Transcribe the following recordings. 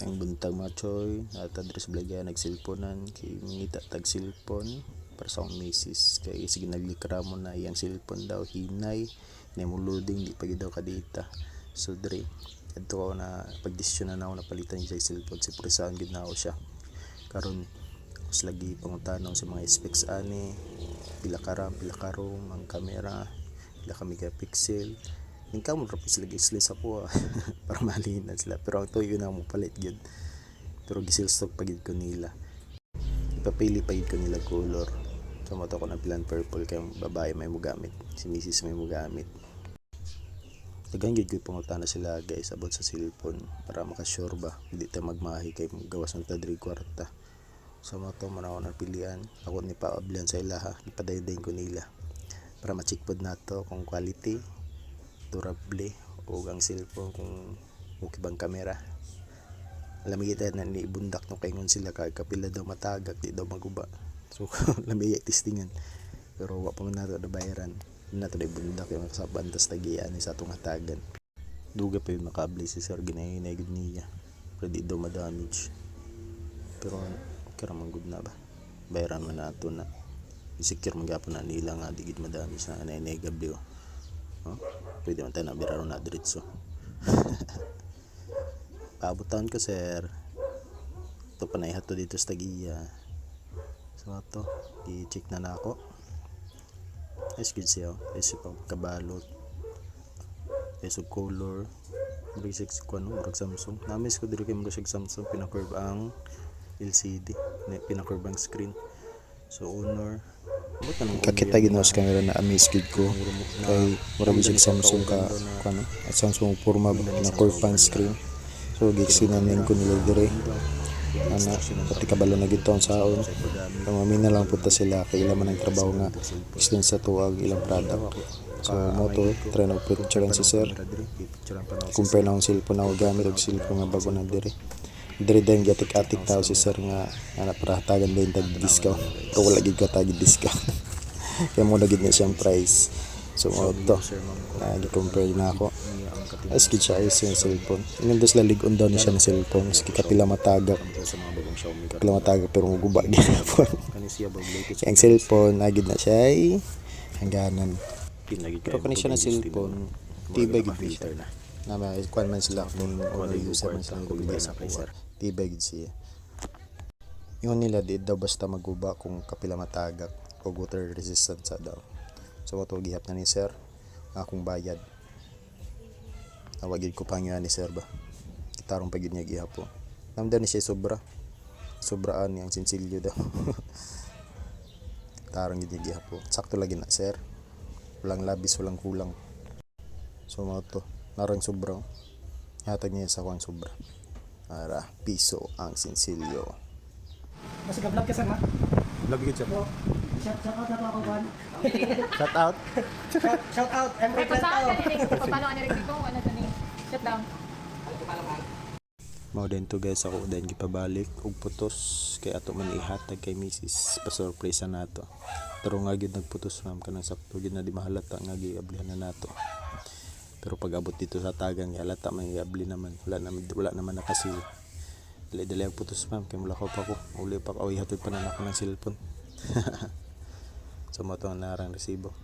Ang buntag mga choy at address blagya nagsilponan kay mangita tag silpon para sa akong misis kay sige naglikra mo na iyang silpon daw hinay na mo loading di pag daw kadita. So dre adto ko na pagdesisyon na ako napalitan siya silpon si presaan gid na ako siya karon mas lagi pangutanon sa mga specs ani pila ka RAM pila ka ROM ang camera pila ka megapixel ning kamo ra sila gisli sa po para malinan sila pero ang tuyo na mo palit gyud pero gisilstok pa gid ko nila ipapili pa gid ko nila color so mo to ko na plan purple kay babae may mo gamit si misis may mo gamit dagan gid ko pangutana sila guys about sa cellphone para makasure ba hindi ta magmahi kay gawas ng tadri kwarta so mo to mo na ako napilian ako ni paablian sa ilaha ipadaydayin ko nila para ma-check pod nato kung quality durable o ang cellphone kung okay bang kamera lamig ita na ni bundak no kaingon sila kay kapila daw matagak di daw maguba so lamig testingan pero wa pa man nato na bayaran nato na bundak yung sa bantas tagian sa atong hatagan duga pa yung makabli si sir ginahinay gud niya pero di daw ma-damage pero kaya man gud na ba bayaran man nato na secure man gyapon na nila nga di gid ma-damage na negable pwede man tayo na biraro na diretso paabutan ko sir ito pa na ihato dito sa tagiya so ito i-check na nako ayos good siya ayos pa kabalot ayos color murag 6 ko ano murag Samsung namis ko diri kay murag Samsung pinacurve ang LCD pinacurve ang screen so Honor kakita ginawa sa camera na amaze gid ko kay murag isig Samsung ka ano at Samsung forma na curve pan screen so gigsinanin ko nila dire ana pati kabalo na gid taon saon pamami na lang punta sila kay ila man ang trabaho nga gusto sa tuwag ilang product so mo to try na picture si sir compare na ang cellphone na ako gamit og cellphone nga bago na dire din gatik-atik tao si sir nga anak para hatagan din tag discount pero wala gid ka tag discount kaya mo na gid niya siyang price so mo to gi-compare na ako as gid siya yung cellphone inundos laligon daw ni siya ng cellphone maski kapila matagak pero guba gyapon ang cellphone agid na siya ay hangganan pero kani siya na cellphone tibay gid siya na may kwan man sila kung ano user man sila bigay sa kuha tibay gid siya yun nila di daw basta maguba kung kapila matagak o water resistant sa daw so wato gihap na ni sir akong bayad tawagid ko pangyan ni sir ba gitarong pagid niya gihap po namdan ni siya sobraan ni ang sinsilyo daw tarong gid niya gihap po sakto lagi na sir walang labis walang kulang so mo to narang sobrang hatag niya sa kuang sobra para piso ang sinsilyo mas ga-vlog ka sir ma vlog gid siya shout out na ako ban shout out shout out every tao Pagpalo ka ni Rico, ano to ni? Shut down. mao din to guys ako din gipabalik og putos kay ato man ihatag kay misis pa surprise nato pero nga gyud nagputos ma'am kanang sakto gyud na di mahalata nga giablihan na nato pero pag abot dito sa tagan halata man giabli naman wala naman na kasi dali ang putos ma'am kay mulakaw pa ko uli pa ko hatod pa na ako ng cellphone so mo to narang resibo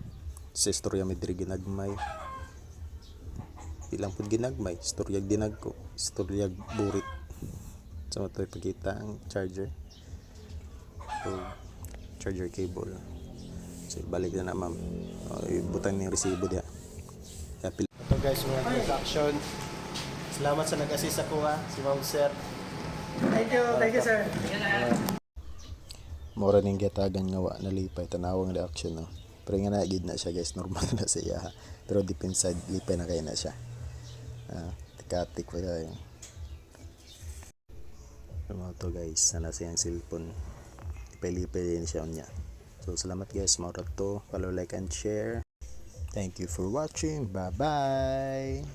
sa istorya may diri ginagmay ilang pud ginagmay istoryag dinagko istoryag burit so mo to ipakita ang charger so charger cable so balik na ma'am ibutang ni resibo diha ito guys mga production salamat sa nag-assist ako si Ma'am Sir thank you sir mora ning gatagan nga wa nalipay tanawang reaction no pero nga na gid na siya guys normal na siya pero deep inside lipay na kay na siya tikatik pa kayo mga to guys sana siyang cellphone lipay din siya niya so salamat guys mga to follow like and share thank you for watching bye bye